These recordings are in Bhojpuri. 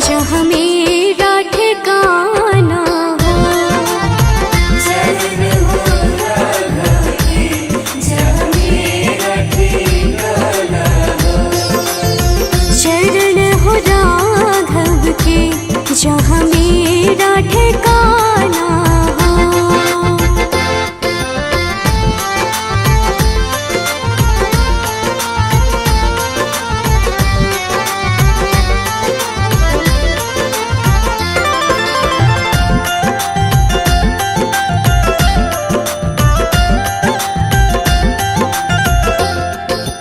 जहाँ मेरा ठिकाना हो। चरण हो राघव के जहाँ मेरा ठिकाना हो। चरण हो राघव के जहाँ मेरा ठिकाना हो।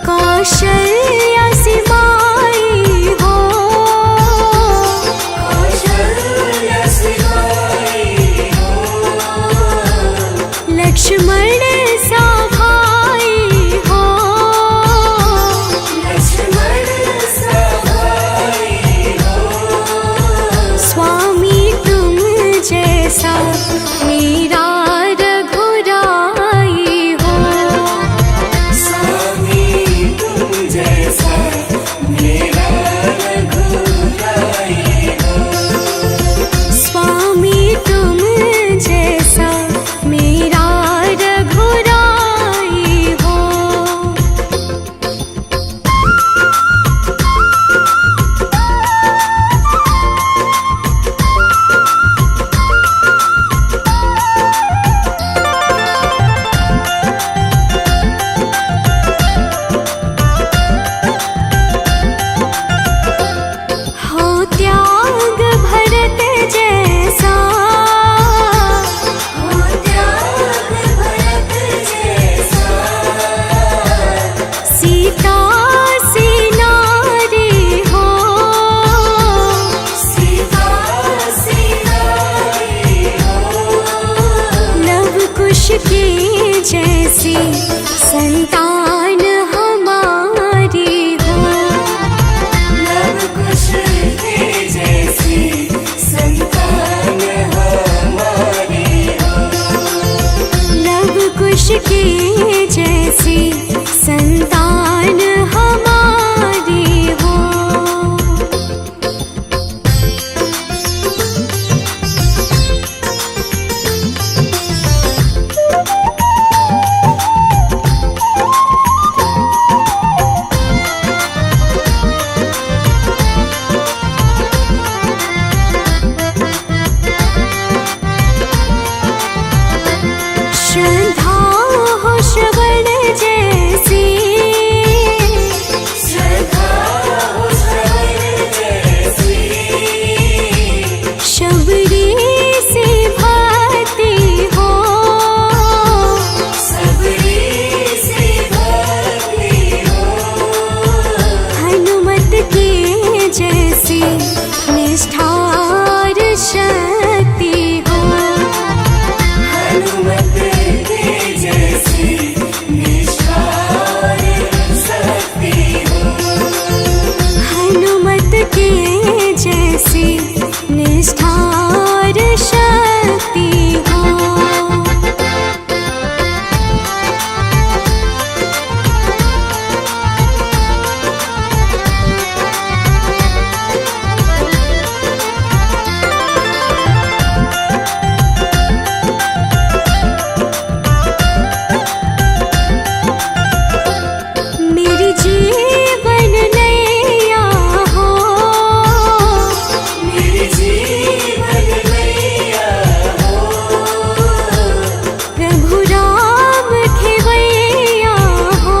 कौशल्या से माई हो। कौशल्या से माई हो। लक्ष्मण सा भाई हो। लक्ष्मण सा भाई हो। स्वामी तुम जैसा मेरा रघुराई हो। स्वामी तुम जैसा मेरा रघुराई हो। स्वामी तुम जैसा मेरा रघुराई हो। हो त्याग भरत जैसा। हो त्याग भरत जैसा। सीता सी नारी हो। सीता सी नारी हो। लव कुश की जैसी संतान हमारी हो। लव कुश के जैसी संतान हमारी हो। लव कुश की जैसी संतान हमारी हो। श्रद्धा हो श्रवण जैसी। श्रद्धा हो श्रवण जैसी। शबरी से भक्ति हो। सबरी से भक्ति हो। हनुमत की जैसी निष्ठार शक्ति हो। हनुमत के जैसी निष्ठार शक्ति हो। हनुमत की जैसी निष्ठार शक्ति हो। मेरी जीवन नैया हो। मेरी जीवन नैया हो। प्रभु राम खेवैया हो।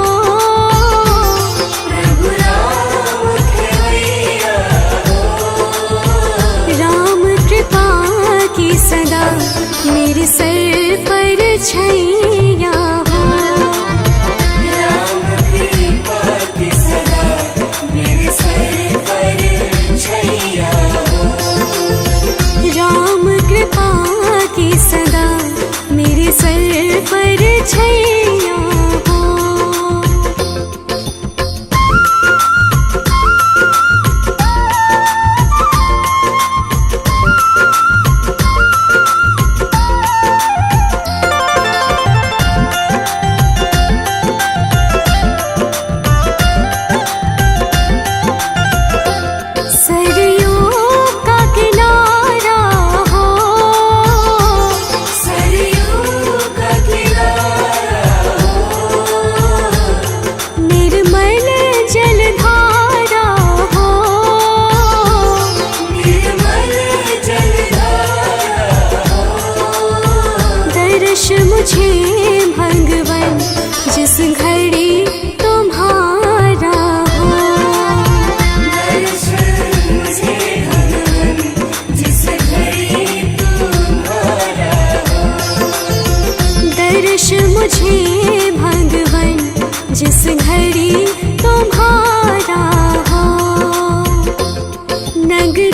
प्रभु राम खेवैया हो। राम कृपा की सदा मेरे सर पर छैया हो। राम कृपा की सदा मेरे सर पर छैया हो। राम कृपा की सदा मेरे सर पर छैया हो।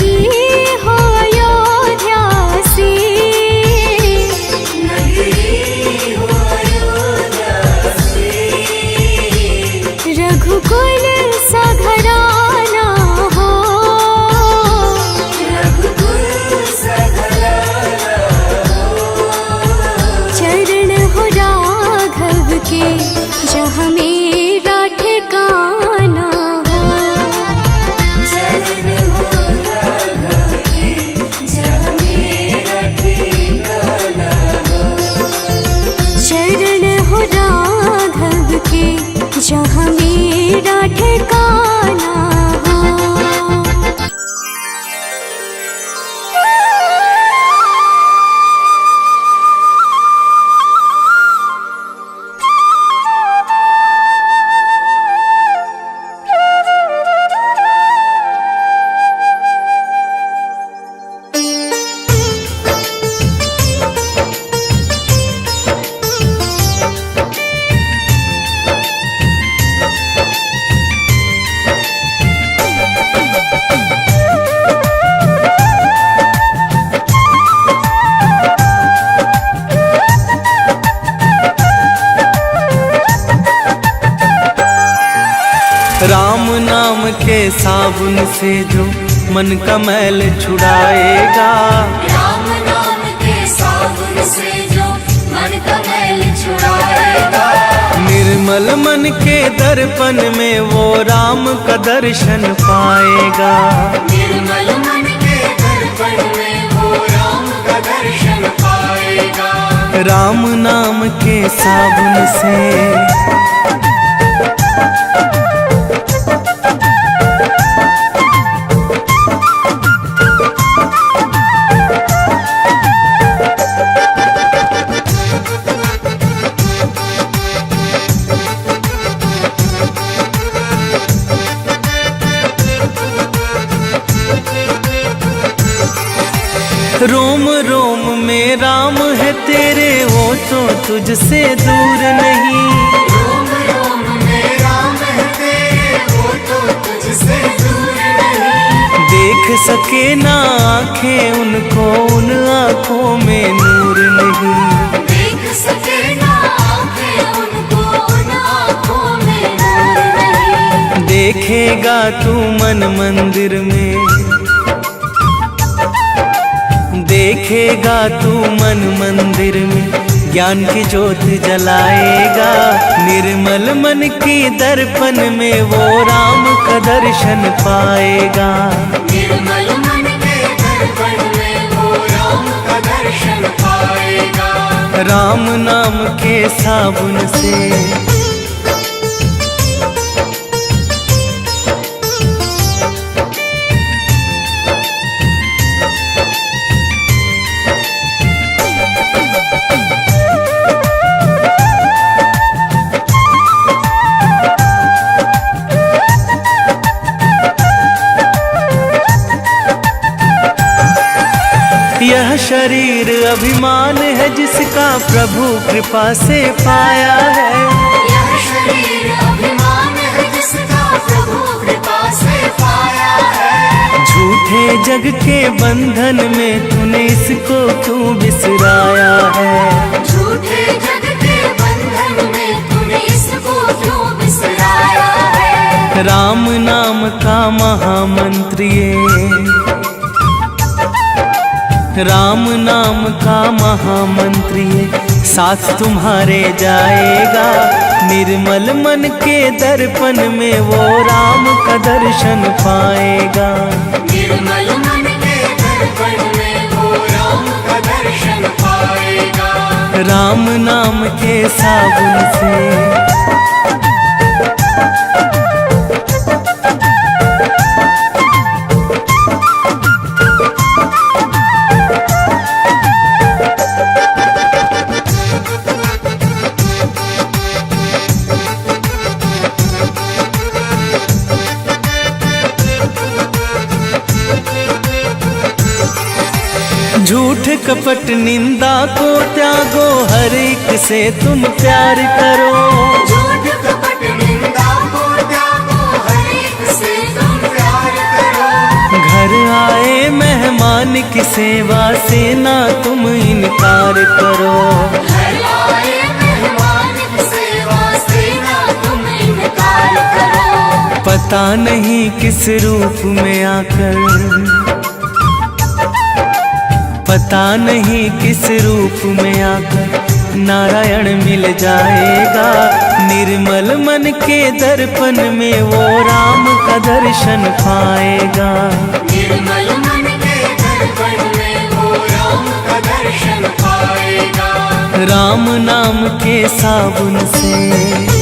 नगरी हो अयोध्या सी, नगरी हो अयोध्या सी, रघुकुल सा घराना हो, रघुकुल सा घराना हो, चरण हो राघव के जहाँ मेरा ठिकाना हो, चरण हो राघव के जहाँ मेरा ठिकाना हो, चरण हो राघव के जहाँ मेरा ठिकाना हो। राम नाम के साबुन से जो मन का मैल छुड़ाएगा, राम नाम के साबुन से जो मन का मैल छुड़ाएगा, निर्मल मन के दर्पण में वो राम का दर्शन पाएगा। निर्मल मन के दर्पण में वो राम का दर्शन पाएगा। राम नाम के साबुन से रोम रोम में राम है तेरे, वो तो तुझसे दूर नहीं। रोम रोम में राम है तेरे, वो तो तुझसे दूर नहीं। देख सके ना आँखें उनको, उन आँखों में नूर नहीं। देख सके ना आँखें उनको, उन आँखों में नूर नहीं। देखेगा तू मन मंदिर में, देखेगा तू मन मंदिर में, ज्ञान की ज्योत जलाएगा। निर्मल मन की दर्पण में वो राम का दर्शन पाएगा। निर्मल मन के दर्पण में वो राम का दर्शन पाएगा। राम नाम के साबुन से यह शरीर अभिमान है जिसका प्रभु कृपा से पाया है। यह शरीर अभिमान है जिसका प्रभु कृपा से पाया है। झूठे जग के बंधन में तूने इसको क्यों बिसराया है। झूठे जग के बंधन में तूने इसको क्यों बिसराया है। राम नाम का महामंत्र ये, राम नाम का महामंत्र ये साथ तुम्हारे जाएगा। निर्मल मन के दर्पण में वो राम का दर्शन पाएगा। निर्मल मन के दर्पण में वो राम का दर्शन पाएगा। राम नाम के साबुन से झूठ कपट निंदा को त्यागो, हर एक से तुम प्यार करो। झूठ कपट निंदा को त्यागो, हर एक से तुम प्यार करो। घर आए मेहमान की सेवा से ना तुम इनकार करो। घर आए मेहमान की सेवा से ना तुम इनकार करो। पता नहीं किस रूप में आकर, पता नहीं किस रूप में आकर नारायण मिल जाएगा। निर्मल मन के दर्पण में वो राम का दर्शन पाएगा। निर्मल मन के दर्पण में वो राम का दर्शन पाएगा। राम नाम के साबुन से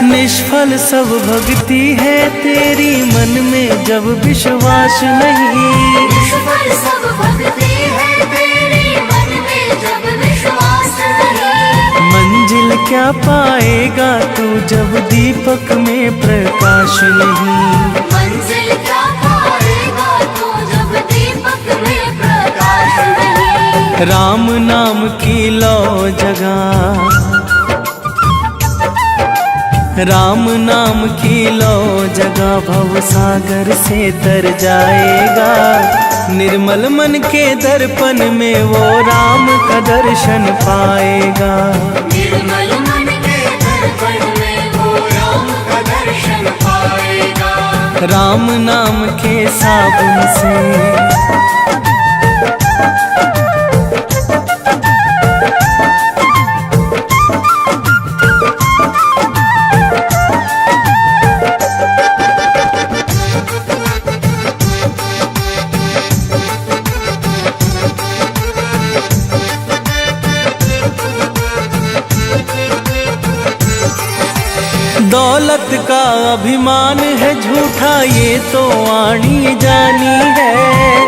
निष्फल सब भक्ति है तेरी, मन में जब विश्वास नहीं। निष्फल सब भक्ति है तेरी, मन में जब विश्वास नहीं। मंजिल क्या पाएगा तू जब दीपक में प्रकाश नहीं। मंजिल क्या पाएगा तू जब दीपक में प्रकाश नहीं। राम नाम की लो जगा, राम नाम की लो जगा भव सागर से तर जाएगा। निर्मल मन के दर्पण में वो राम का दर्शन पाएगा। निर्मल मन के दर्पण में वो राम का दर्शन पाएगा। राम नाम के साबुन से दौलत का अभिमान है झूठा ये तो आनी जानी है।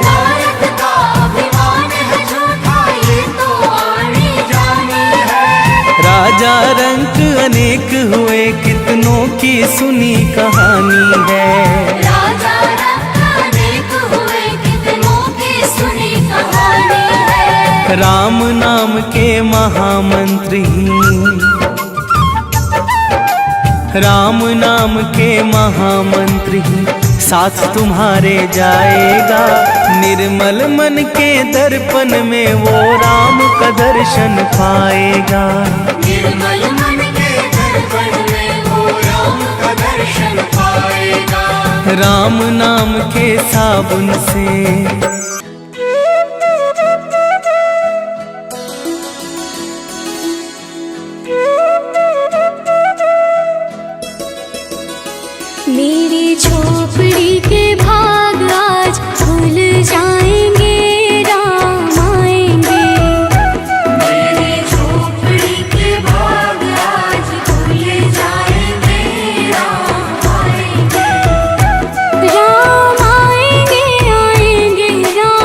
दौलत का अभिमान है झूठा ये तो आनी जानी है। राजा रंक अनेक हुए कितनों की सुनी कहानी है। राजा रंक अनेक हुए कितनों की सुनी कहानी है। राम नाम के महामंत्री, राम नाम के महामंत्री साथ तुम्हारे जाएगा। निर्मल मन के दर्पण में वो राम का दर्शन पाएगा। निर्मल मन के दर्पण में वो राम का दर्शन पाएगा। राम नाम के साबुन से मेरी झोपड़ी के भाग आज खुल जाएंगे, राम आएंगे। मेरी झोपड़ी के भाग आज खुल जाएंगे, राम आएंगे। राम आएंगे, आएंगे, राम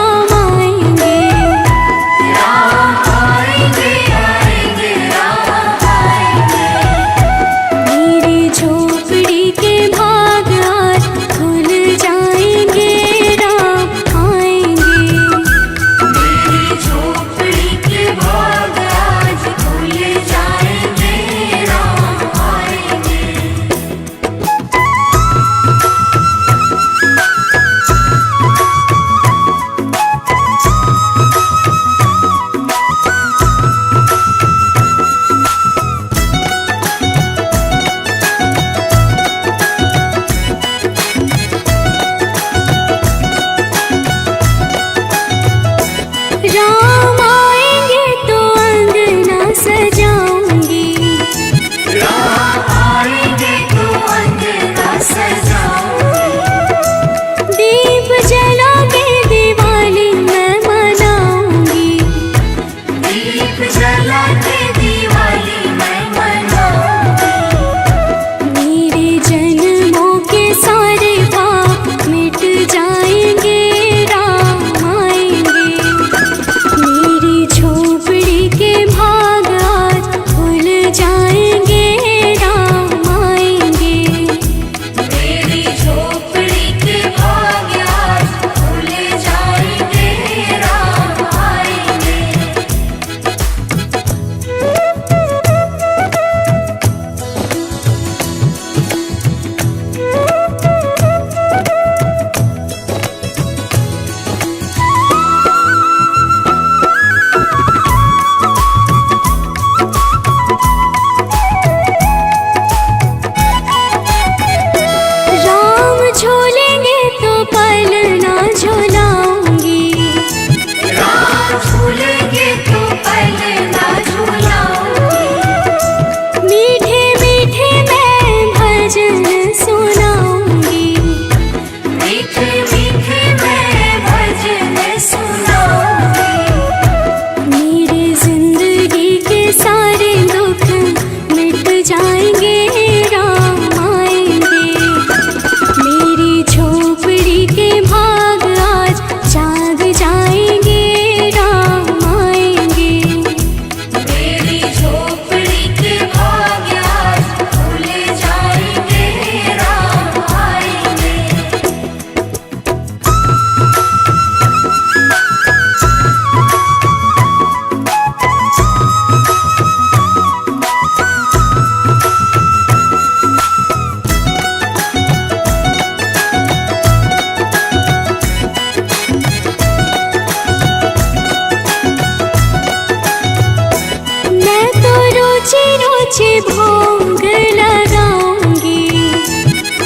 भोग लगाऊंगी।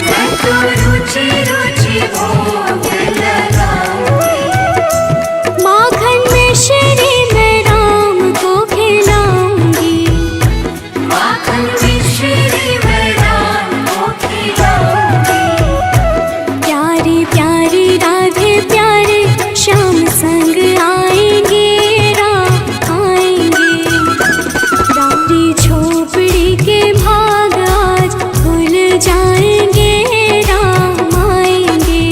मैं तो रुचि रुचि भोग लगाऊंगी। माखन मिश्री मैं राम को खिलाऊंगी। माखन मिश्री मैं राम को खिलाऊंगी। प्यारी प्यारी राधे प्यारे श्याम संग आएंगे, राम आएंगे। रानी झोपड़ी के भाग आज खुल जाएंगे, राम आएंगे।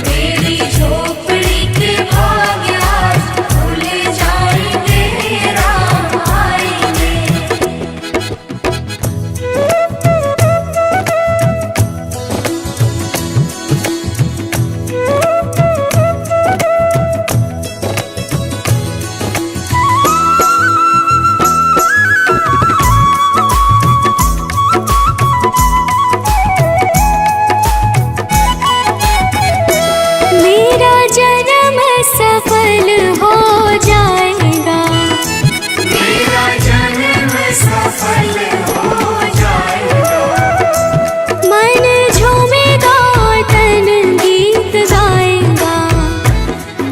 मेरी झोपड़ी के भाग आज खुल जाएंगे, राम आएंगे। मेरा जन्म सफल हो जाएगा। मेरा जन्म सफल हो जाएगा। मन झूमेगा तन गीत गाएगा।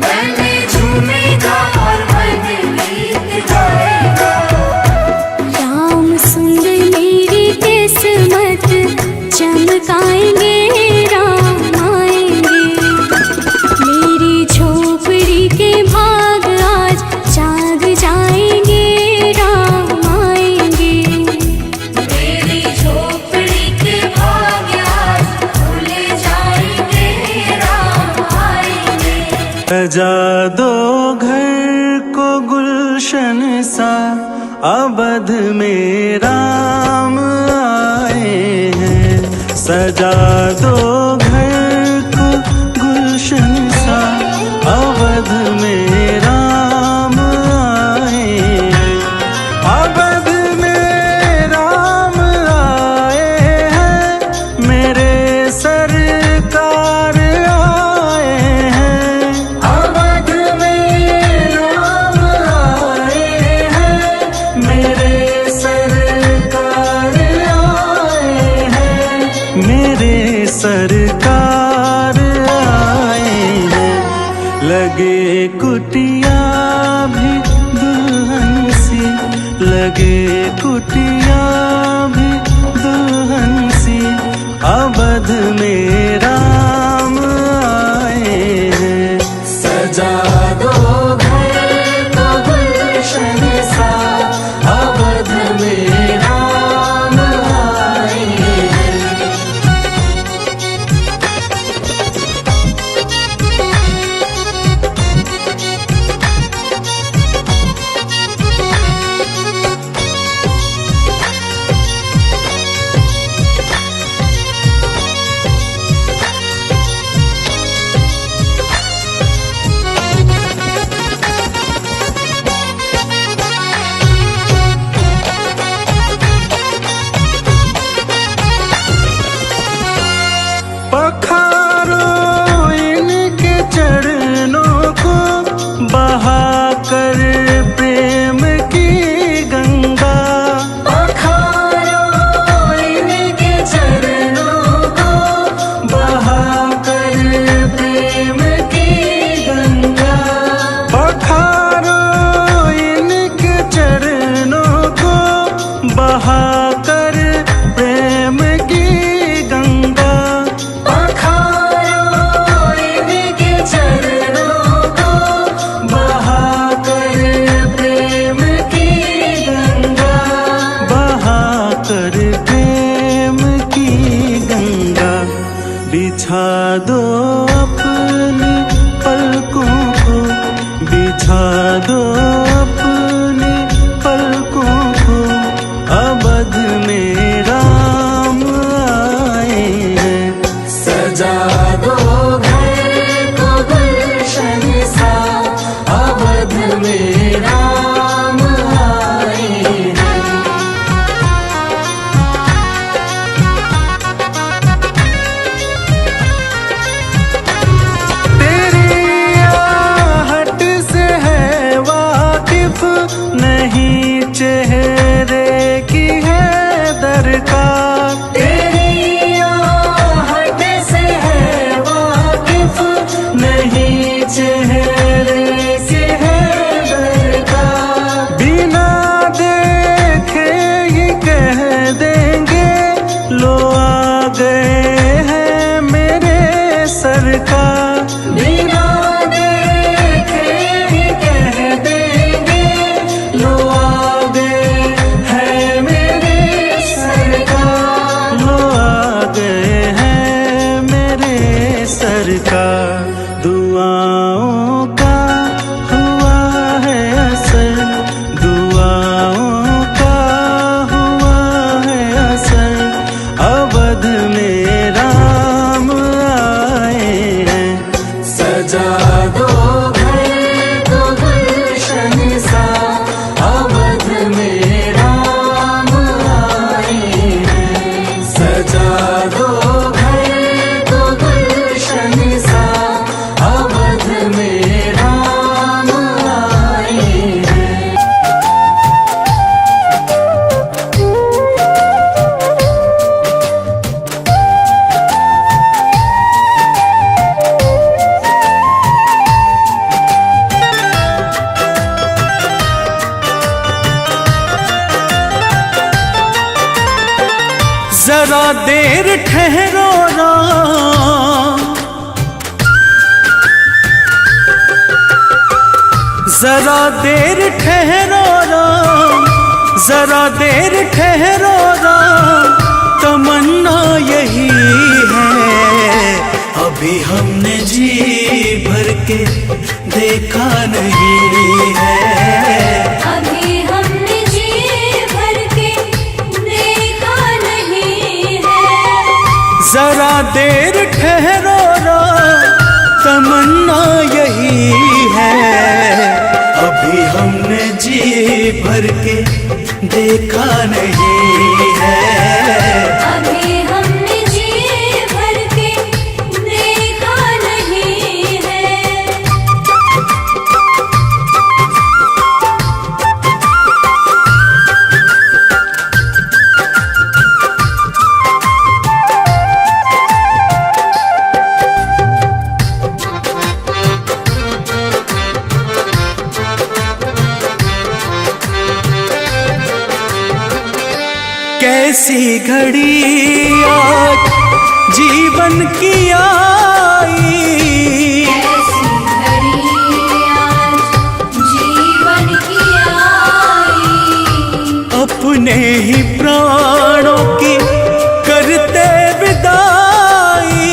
तन झूमेगा और मन गीत गाएगा। राम सुंदर मेरी किस्मत चमकाएंगे, राम आएंगे। मेरी झोपड़ी के भाग आज जाग जाएंगे, राम आएंगे। मेरी झोपड़ी के भाग आज खुल जाएंगे, राम आएंगे। सजा दो घर को गुलशन सा, अवध में राम आए हैं। सजा दो घर को गुलशन सा, अवध में राम आए हैं। अवध में राम आए हैं, मेरे सरकार आए हैं। अवध में राम आए हैं, मेरे सरकार आए हैं। मेरे सरकार आए हैं। लगे कुटिया भी दुल्हन सी, लगे कुटिया भी दुल्हन सी, अवध में राम आए हैं। सजा दो घर को गुलशन सा, अवध में राम आए हैं। पखारो इनके चरणों को, बहाकर प्रेम की गंगा। पखारो इनके चरणों को, बहाकर प्रेम की गंगा। पखारो इनके चरणों को, बहाकर प्रेम की गंगा। पखारो इनके चरणों को, बहाकर प्रेम की गंगा। बहाकर प्रेम की गंगा। बिछा दो अपनी पलकों को, बिछा दो अपनी पलकों को, अवध में राम आए हैं। सजा दो घर को गुलशन सा, अवध में राम आए हैं। सरकार। तेरी आहट से है वाकिफ नहीं चेहरे से है दरकार। बिना देखे ही कह देंगे लो आ गए हैं मेरे सरकार। बिना देखे ही कह देंगे लो आ गए हैं मेरे सरकार। लो आ गए हैं मेरे सरकार। दुआओं का हुआ है असर, दुआओं का हुआ है असर। अवध में राम आए हैं। सजा दो घर को गुलशन सा, अवध में राम आए हैं। सजा दो घर को गुलशन सा, अवध में राम आए हैं। जरा देर ठहरो राम, जरा देर ठहरो राम, जरा देर ठहरो राम। तमन्ना यही है अभी हमने जी भर के देखा नहीं है। अभी हमने जी भर के देखा नहीं है। जरा देर ठहरो राम, तमन्ना यही है अभी हमने जी भर के देखा नहीं है। अभी हमने जी भर के देखा नहीं है। कैसी घड़ी आज जीवन की आई, ऐसी घड़ी आज जीवन की आई। अपने ही प्राणों की करते विदाई।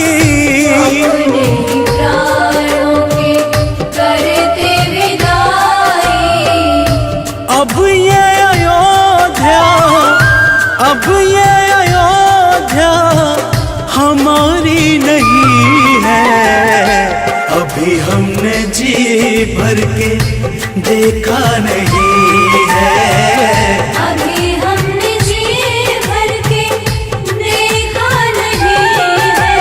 अपने ही प्राणों की करते विदाई। अब ये अयोध्या, अब ये अयोध्या हमारी नहीं है। अभी हमने जी भर के देखा नहीं है। अभी हमने जी भर के देखा नहीं है।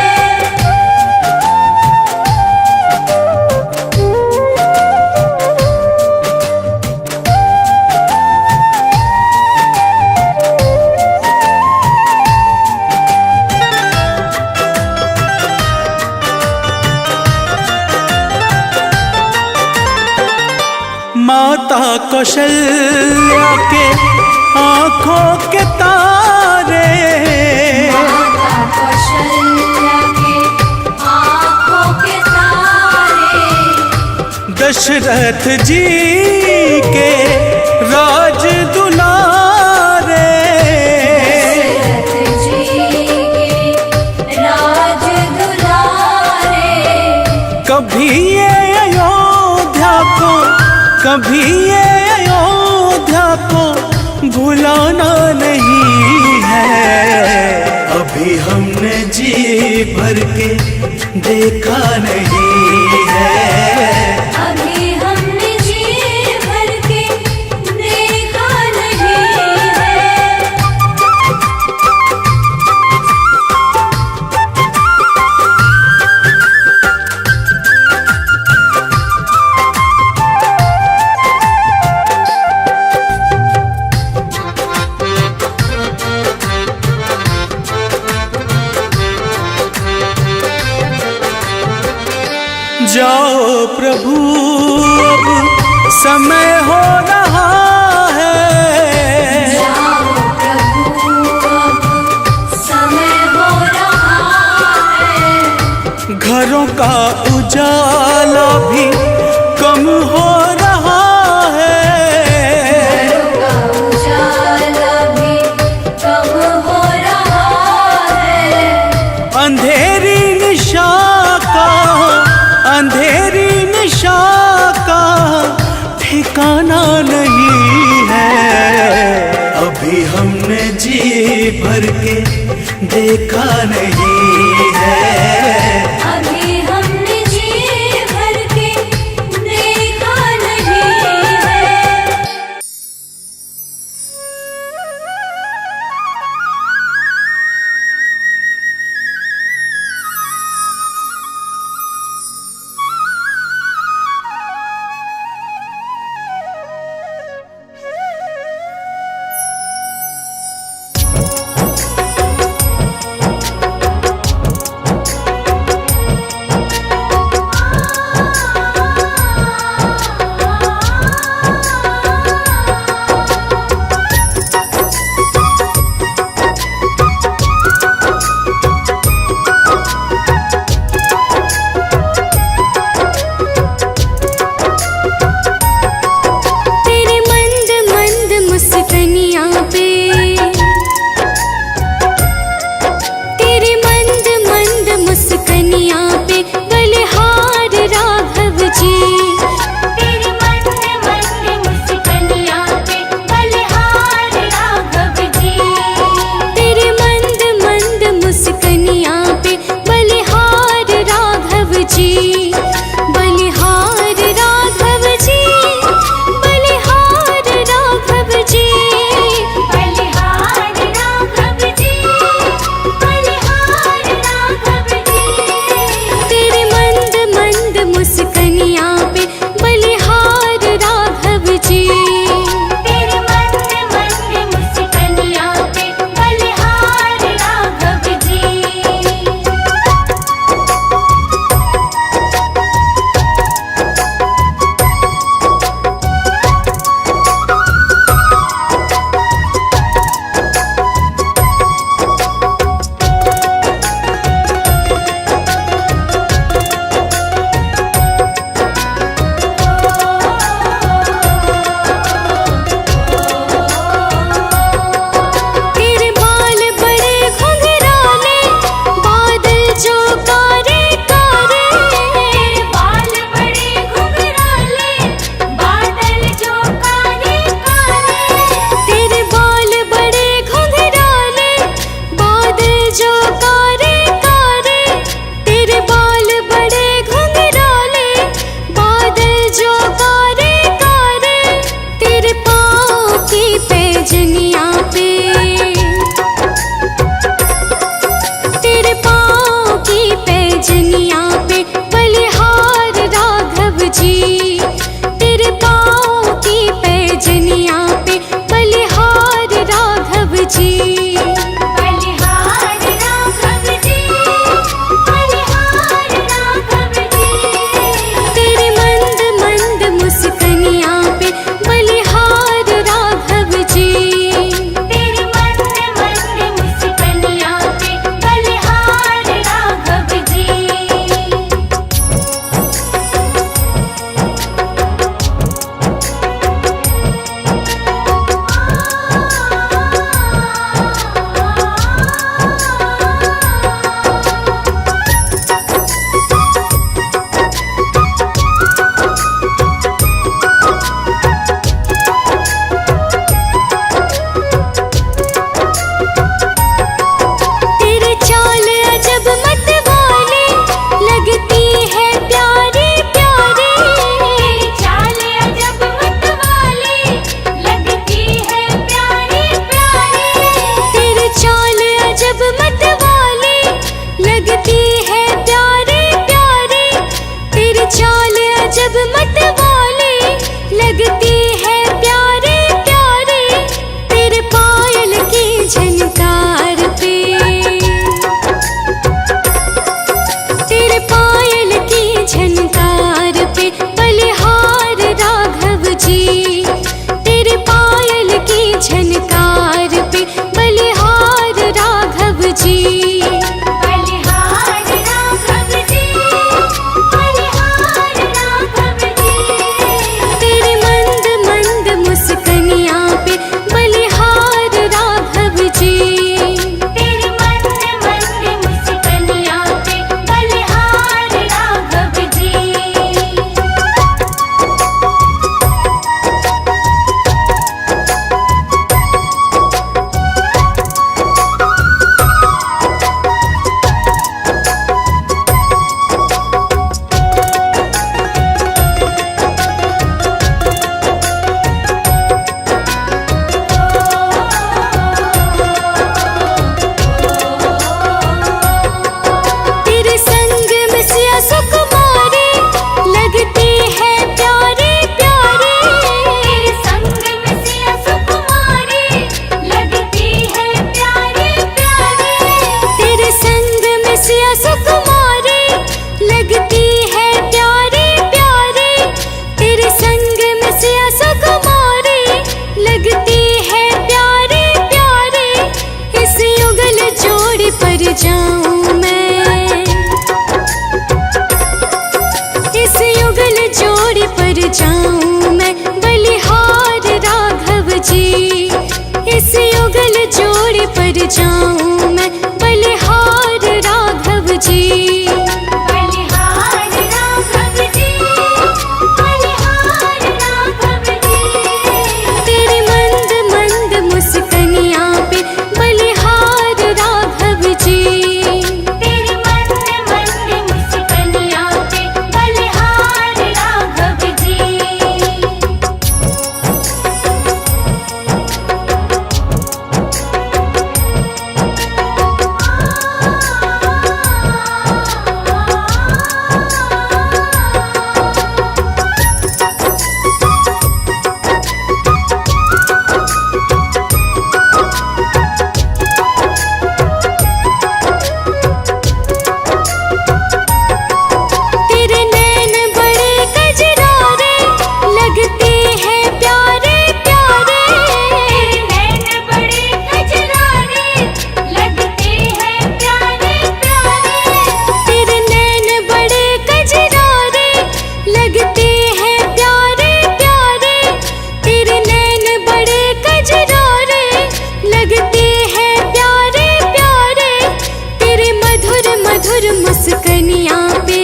माता कौशल्या के आंखों के तारे, माता कौशल्या के आँखों के तारे। दशरथ जी के राज दुलारे। दशरथ जी के राज दुलारे। कभी ये अयोध्या को, कभी ये अयोध्या को भुलाना नहीं है। अभी हमने जी भर के देखा नहीं है। अभी हमने जी भर के देखा नहीं है। प्रभु अब समय हो रहा है। जाओ प्रभु अब समय हो रहा है। घरों का उजाला भी कम हो रहा है। घरों का उजाला भी कम हो रहा है। अंधेरी निशा का ठिकाना नहीं है। अभी हमने जी भर के देखा नहीं है। अभी हमने जी भर के देखा नहीं है। जी। बलिहार राघव जी, बलिहार राघव जी। तेरे मंद मंद मुस्कनिया पे बलिहार राघव जी। तेरे मंद मंद मुस्कनिया पे बलिहार राघव जी। तेरे संग में सिया सुकुमारी लगती है प्यारी प्यारी। तेरे संग में सिया सुकुमारी लगती है प्यारी प्यारी। तेरे संग में सिया सुकुमारी लगती है प्यारी प्यारी। तेरे संग में सिया सुकुमारी लगती है प्यारी प्यारी। इस युगल जोड़ी पर जाऊं मैं, इस युगल जोड़ी पर जाऊं मैं बलिहार राघव जी। इस युगल जोड़ी पर जाऊं मैं बलिहार राघव जी। बलिहार राघव जी, बलिहार राघव जी। तेरे मंद मंद मुस्कनिया पे बलिहार राघव जी। तेरे मंद मंद मुस्कनिया पे बलिहार राघव जी। तेरे नैन बड़े कजरारे लगते हैं प्यारे प्यारे। तेरे नैन बड़े कजरारे लगते हैं प्यारे प्यारे। तेरे नैन बड़े कजरारे लगते हैं प्यारे प्यारे। तेरे नैन बड़े कजरारे लगते हैं प्यारे प्यारे। तेरे मधुर मधुर मुस्कनिया पे,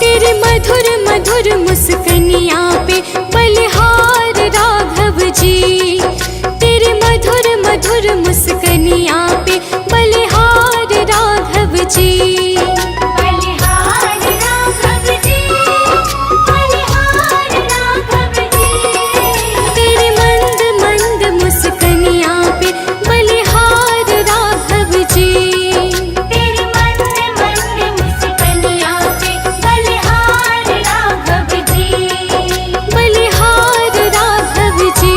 तेरे मधुर मधुर मुस्कनिया पे बलिहार राघव जी। तेरे मधुर मधुर मुस्कनिया पे बलिहार राघव जी। बलिहार राघव जी, बलिहार राघव जी। तेरे मंद मंद मुस्कनिया पे बलिहार राघव जी। तेरे मंद मंद मुस्कनिया पे बलिहार राघव जी। बलिहार राघव जी,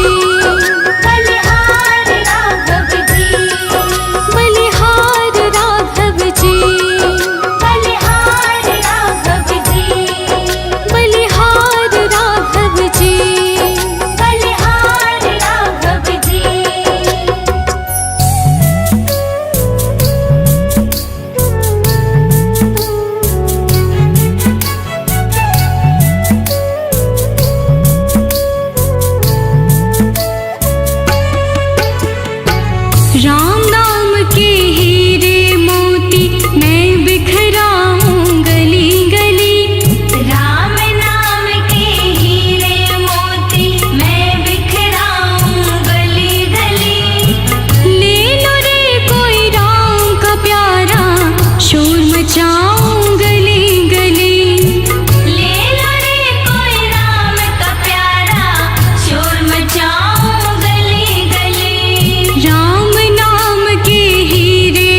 बलिहार राघव जी। बलिहार राघव जी, बलिहार राघव जी। बलिहार राघव जी, बलिहार राघव जी। राम नाम के हीरे मोती मैं बिखराऊं गली गली। राम नाम के हीरे मोती मैं बिखराऊं गली गली। ले लो रे कोई राम का प्यारा शोर मचाऊं गली गली। ले लो रे कोई राम का प्यारा शोर मचाऊं गली गली। राम नाम के हीरे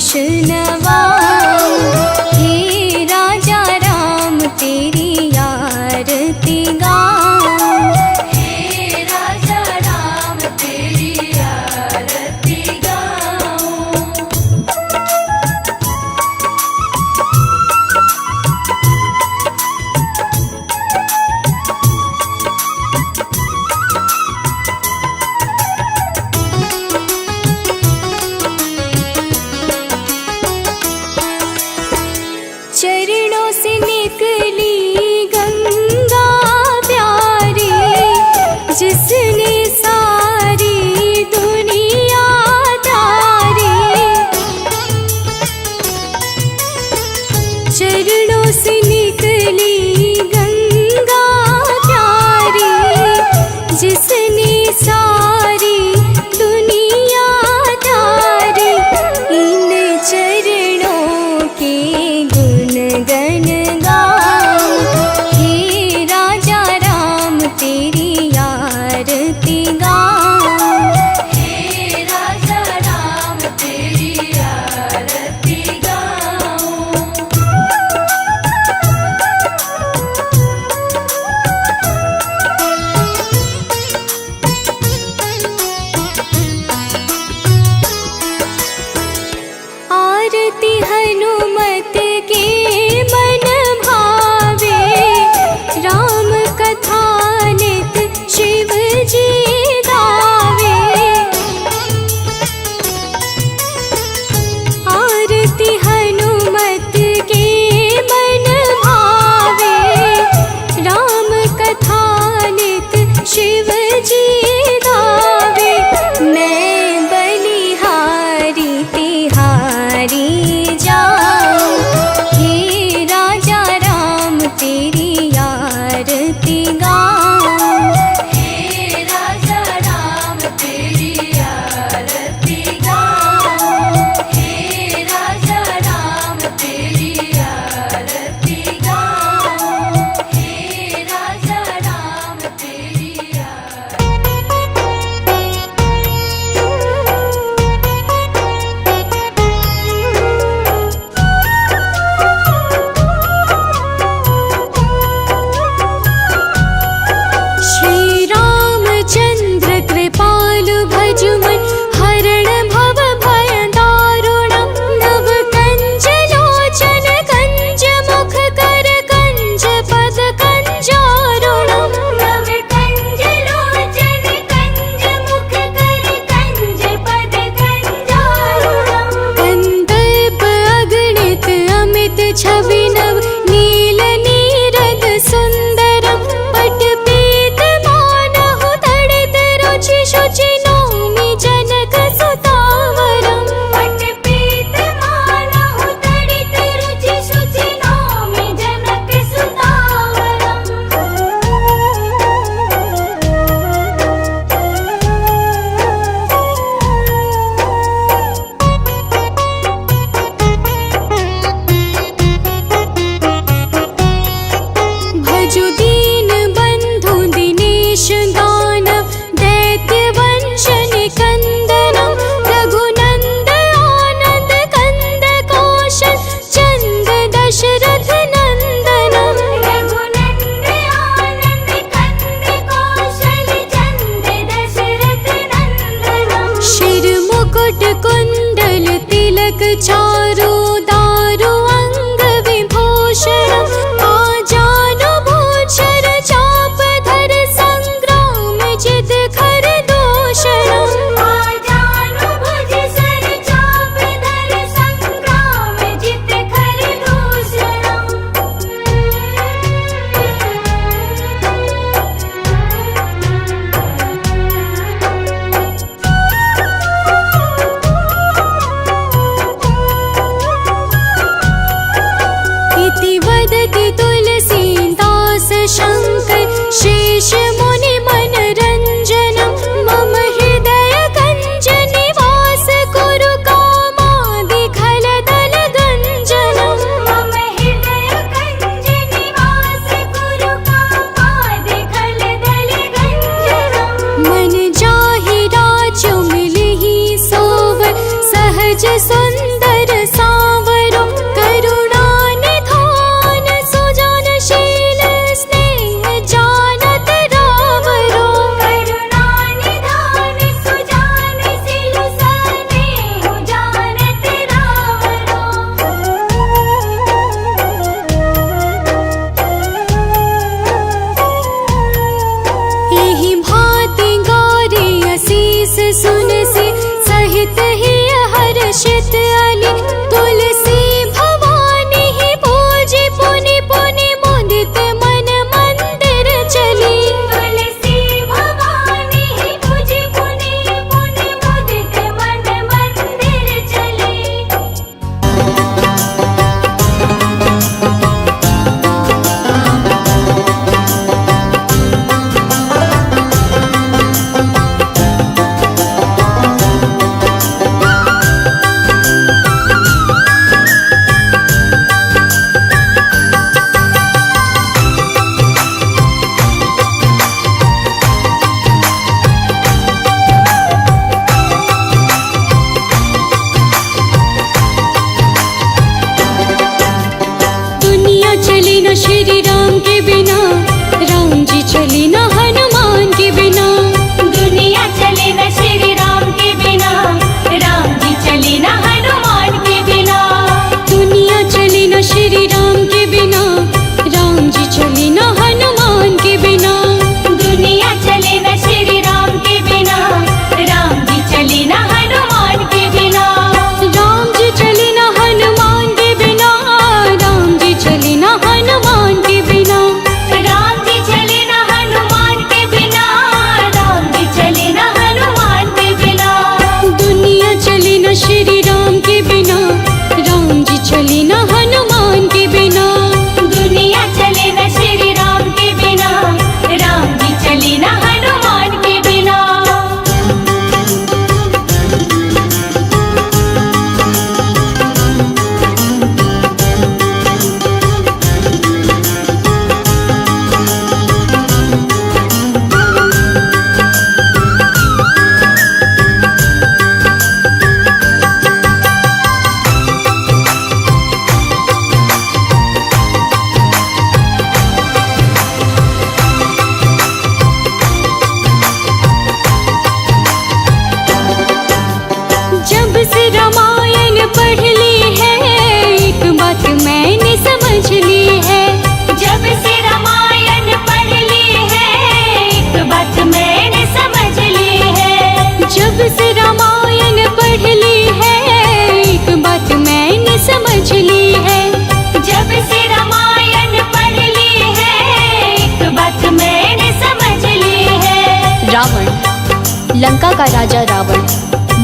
शीश नवाऊं। हे राजा राम तेरी आरती गाऊं। हे राजा राम तेरी आरती गाऊं। चरणों से निकली गंगा प्यारी, जिसने सारी दुनिया तारी। चरणों से निकली गंगा प्यारी, जिसने सारी दुनिया तारी। इन चरणों के गण गाऊं। हे राजा राम तेरी आरती गाऊं। हे राजा राम तेरी आरती गाऊं। आरती हनुमत के मन भावे, राम कथा नित शिव जी गावे। आरती हनुमत के मन भावे, राम कथा नित शिव जी गावे। मैं बलिहारी तिहारी जाऊं। हे राजा राम तेरी आरती गाऊं। हे राजा राम तेरी आरती गाऊं। हे राजा राम तेरी आरती गाऊं। हे राजा राम तेरी श्री रामचंद्र कृपालु भजुमन, हरण भव भय दारुणम्। नव कंज लोचन कंज मुख कर कंज पद कंजारुणम्। नव कंज लोचन कंज मुख कर कंज पद कंजारुणम्। कंदर्प अगणित अमित छवि नव, नील नीरद सुंदरम्। पट पीत मानहु तड़ित रुचि शुचि, नौमि जनक सुतावरम्। पट पीत मानहु तड़ित रुचि शुचि, नौमि जनक सुतावरम्। भजु दीन बंधु दिनेश दानव, दैत्य वंश निकंदनम्। रघुनंद आनंद कंद कौशल, चंद दशरथ नंदनम्। रघुनंद आनंद कंद कौशल, चंद दशरथ नंदनम्। शिर मुकुट कुंडल तिलक चारु, दारु अंग विभूषणम्। आजानु भूषण चाप धर, संग्राम जित खर दूषणम्। आजानु भुज सर चाप धर, संग्राम जित खर दूषणम्। इति वदति तुलसीदास शंकर, शेष मुनि मनरंजनम्। मम हृदय कंज निवास कुरु, कामादि खलदल गंजनम्। मम हृदय कंज निवास कुरु, कामादि खलदल गंजनम्। मन जाहि राजु मिलहि सोवर, सहज सुंदर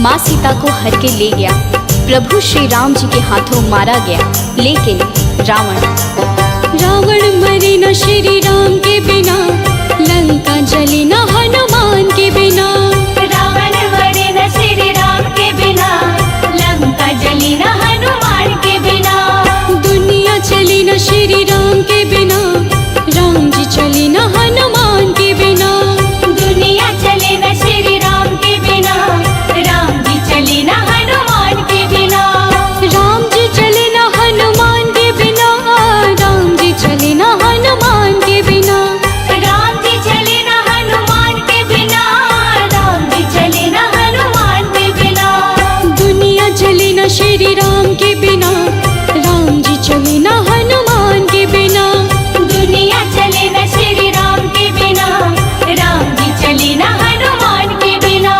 माँ सीता को हर के ले गया। प्रभु श्री राम जी के हाथों मारा गया। लेकिन रावण मरे न श्री राम के बिना, लंका जली न हनुमान के बिना। रावण मरे न श्री राम के बिना, लंका जली न हनुमान के बिना। दुनिया चली न श्री राम के बिना, राम जी चली न हनुमान के बिना। दुनिया चले न श्री राम के बिना, राम जी चले न हनुमान के बिना। राम जी चले न हनुमान के बिना, राम जी चले न हनुमान के बिना। राम जी चले न हनुमान के बिना, राम जी चले न हनुमान के बिना। दुनिया चले न श्री राम के बिना, राम जी चले न हनुमान के बिना। दुनिया चले न श्री राम के बिना, राम जी चले न हनुमान के बिना।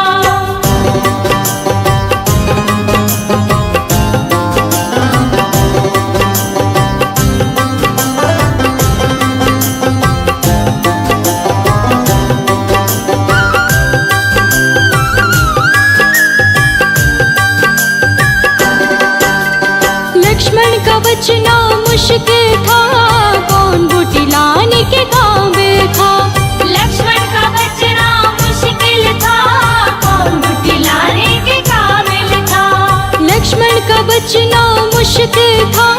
लक्ष्मण का बचना मुश्किल था, कौन बूटी लाने के काबिल था। लक्ष्मण का बचना मुश्किल था, कौन बूटी लाने के काबिल था। लक्ष्मण का बचना मुश्किल था,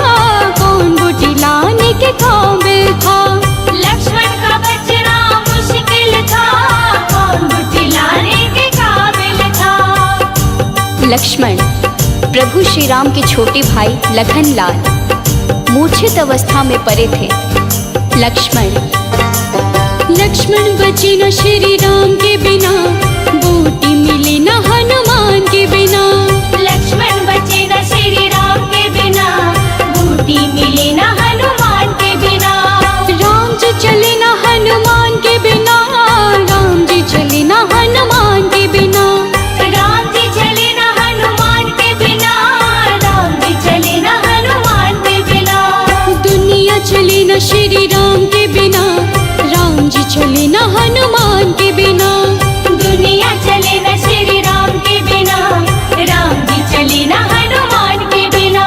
कौन बूटी लाने के काबिल था। लक्ष्मण का बचना मुश्किल था, कौन बूटी लाने के काबिल था। लक्ष्मण प्रभु श्री राम के छोटे भाई लखन लाल मूर्छित अवस्था में पड़े थे। लक्ष्मण बचे न श्री राम के बिना, बूटी मिली न हनुमान के बिना। लक्ष्मण बचे न श्री राम के बिना, बूटी मिली न हनुमान के बिना। राम जी चले न हनुमान के बिना, राम जी चले न हनुमान के बिना। राम जी चले न हनुमान के बिना, राम जी चले न हनुमान के बिना। दुनिया चले न श्री राम के बिना, राम जी चले न हनुमान के बिना। दुनिया चले न श्री राम के बिना, राम जी चले न हनुमान के बिना।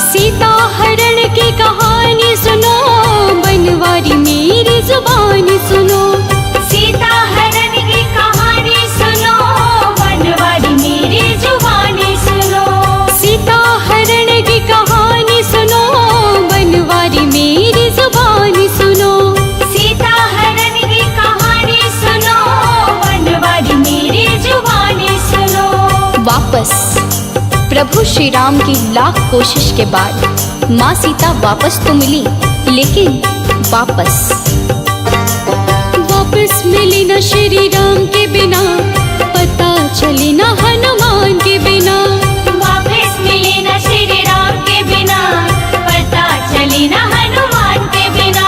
सीता हरण की कहानी सुनो, बनवारी मेरी जुबानी सुनो। सीता हरण की कहानी सुनो, बनवारी मेरी जुबानी सुनो। सीता हरण की कहानी सुनो, बनवारी मेरी जुबानी सुनो। सीता हरण की कहानी सुनो, बनवारी मेरी जुबानी सुनो। वापस प्रभु श्री राम की लाख कोशिश के बाद माँ सीता वापस तो मिली, लेकिन वापस मिली न श्री राम के बिना, पता चली न हनुमान के बिना। वापस मिले न श्री राम के बिना, पता चली न हनुमान के बिना।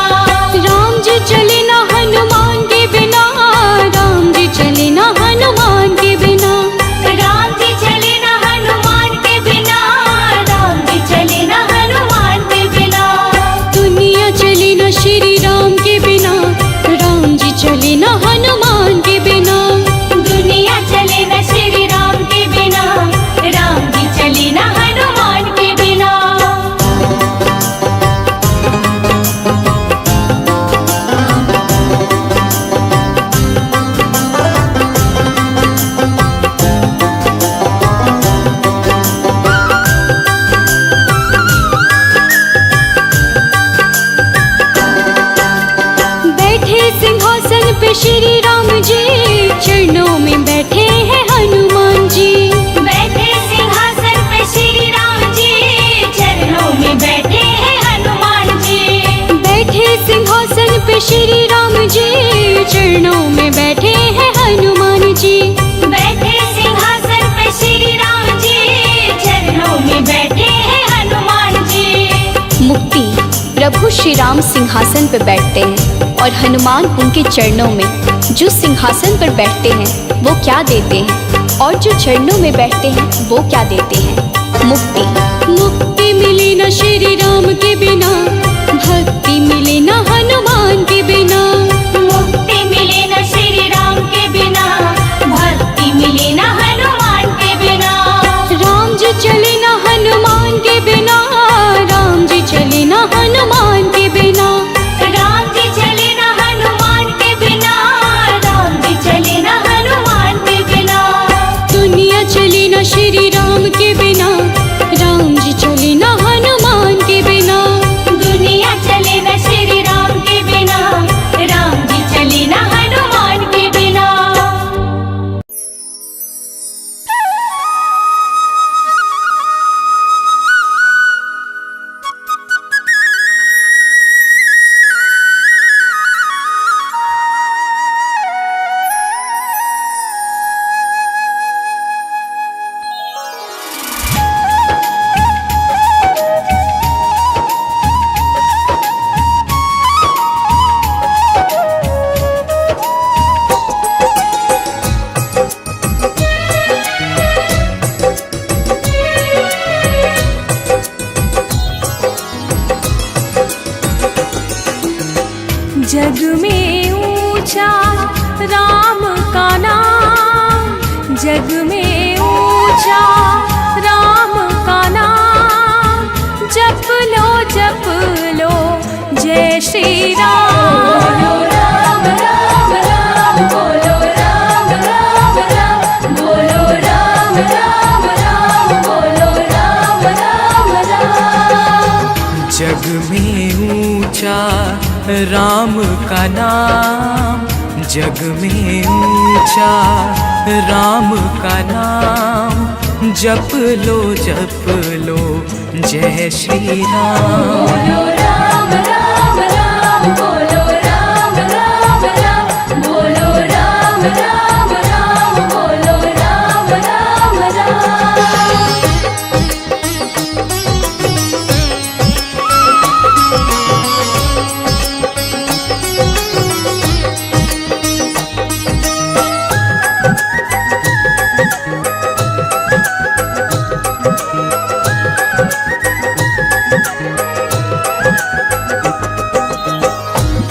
राम जी चले न हनुमान के बिना, राम जी चले न हनुमान के बिना। राम जी चले न हनुमान के बिना, राम जी चले न हनुमान के बिना। दुनिया चली न श्री राम के बिना, राम जी चले न हनुमान के बिना। दुनिया चले न श्री राम के बिना, राम जी चले न हनुमान के बिना। बैठे सिंहासन पे श्री राम जी, चरणों में बैठे हैं हनुमान जी। बैठे सिंहासन पे श्री राम जी, चरणों में बैठे हैं हनुमान जी। बैठे सिंहासन पे श्री राम जी, चरणों में बैठे हैं हनुमान जी। बैठे सिंहासन पे श्री राम जी, चरणों में बैठे हैं हनुमान जी। मुक्ति प्रभु श्री राम सिंहासन पर बैठते हैं और हनुमान उनके चरणों में जो सिंहासन पर बैठते हैं वो क्या देते हैं? और जो चरणों में बैठते हैं वो क्या देते हैं? मुक्ति। मुक्ति मिले न श्री राम के बिना, भक्ति मिले न हनुमान के बिना। मुक्ति मिले न श्री राम के बिना, भक्ति मिले न हनुमान के बिना। राम जी चले न हनुमान के बिना, राम जी चले न हनुमान के बिना। राम जी चले न हनुमान के बिना, राम जी चले न हनुमान के बिना। दुनिया चले न श्री राम के बिना, राम जी चले न हनुमान के बिना। दुनिया चले न श्री राम के बिना, राम जी चले न हनुमान के बिना। जग में ऊंचा राम का नाम, जग में ऊंचा राम का नाम। जप लो जय श्री राम। बोलो राम राम राम, बोलो राम राम राम, बोलो राम राम राम, बोलो राम राम राम। जग में ऊंचा राम का नाम, जग में ऊंचा राम का नाम। जप लो जय श्री राम। बोलो राम राम राम, बोलो राम राम राम, बोलो राम राम राम, बोलो राम राम राम।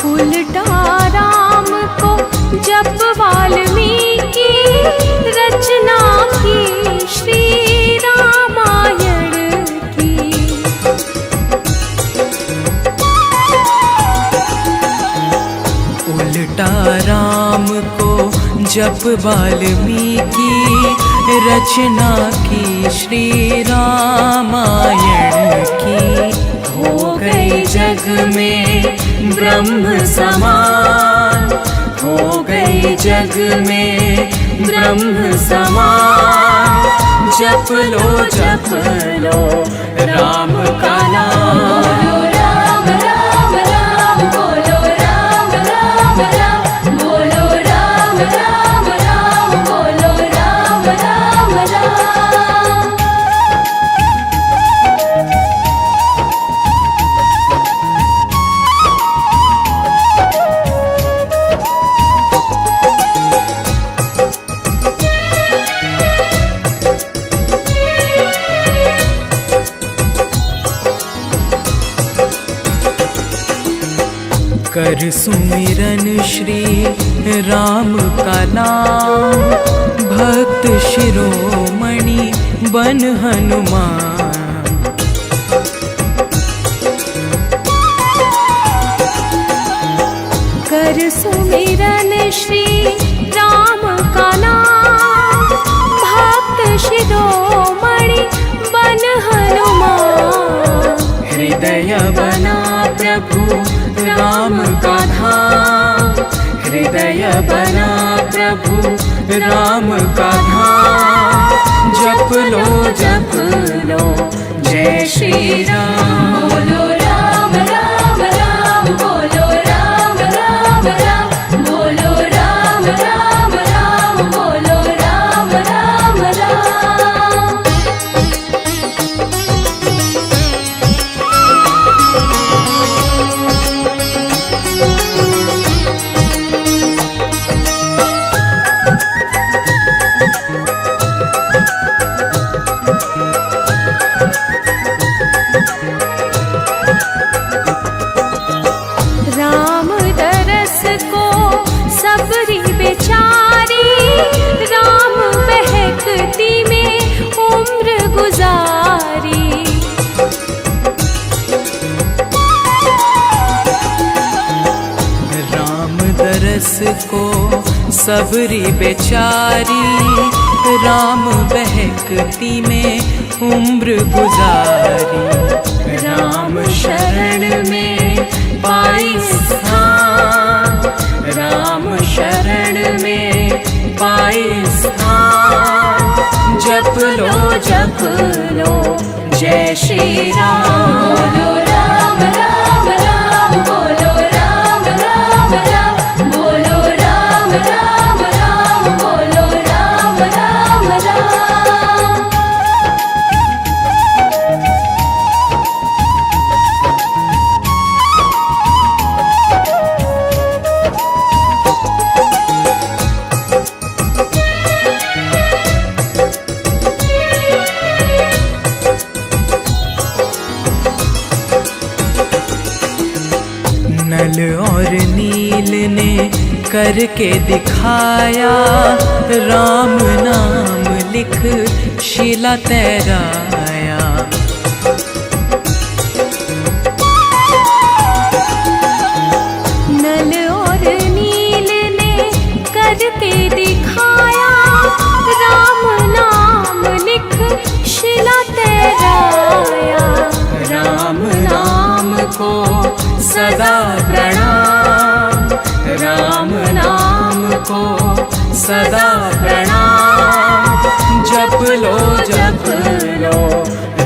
उल्टा राम को जप वाल्मीकि रचना की श्री रामायण की। उल्टा राम को जप वाल्मीकि रचना की श्री रामायण की। हो गए जग में ब्रह्म समान, हो गए जग में ब्रह्म समान। जप लो राम का नाम। बोलो राम राम राम, बोलो राम राम राम, बोलो राम राम राम, बोलो राम राम राम। कर सुमिरन श्री राम का नाम। भक्त शिरोमणि बन हनुमान। कर सुमिरन श्री राम का नाम। भक्त शिरोमणि बन हनुमान। हृदय बना प्रभु राम का धाम। हृदय बना प्रभु राम का धाम। जप लो जय श्री राम। बोलो राम राम राम, बोलो राम राम राम, बोलो राम राम राम, बोलो राम राम राम। सबरी बेचारी राम बहकती में उम्र गुजारी। राम शरण में पाई स्थान, राम शरण में पाई स्थान। जप लो जय श्री राम। बोलो राम राम राम, बोलो राम राम राम, बोलो राम राम राम, बोलो राम राम राम। नल और नील ने करके दिखाया, राम नाम लिख शिला तैराया। नल और नील ने करके दिखाया, राम नाम लिख शिला तैराया। राम नाम को सदा प्रणाम, राम नाम को सदा प्रणाम। जप लो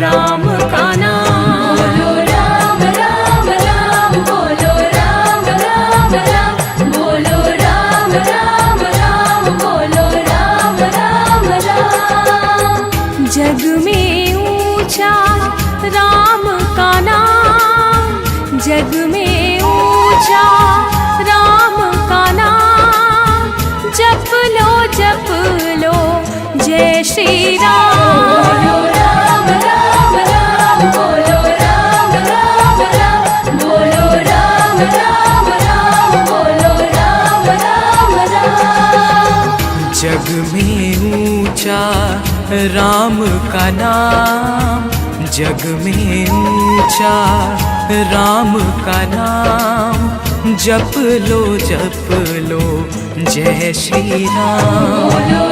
राम का नाम। बोलो राम राम राम, बोलो राम राम राम, बोलो राम राम राम, बोलो राम राम राम। जग में ऊंचा राम का नाम, जग में ऊंचा राम का नाम। जप लो जय श्री राम। बोलो राम राम राम, बोलो राम राम राम, बोलो राम राम राम, बोलो राम राम राम। जग में ऊंचा राम का नाम, जग में ऊंचा राम का नाम। जप लो जय श्री राम। बोलो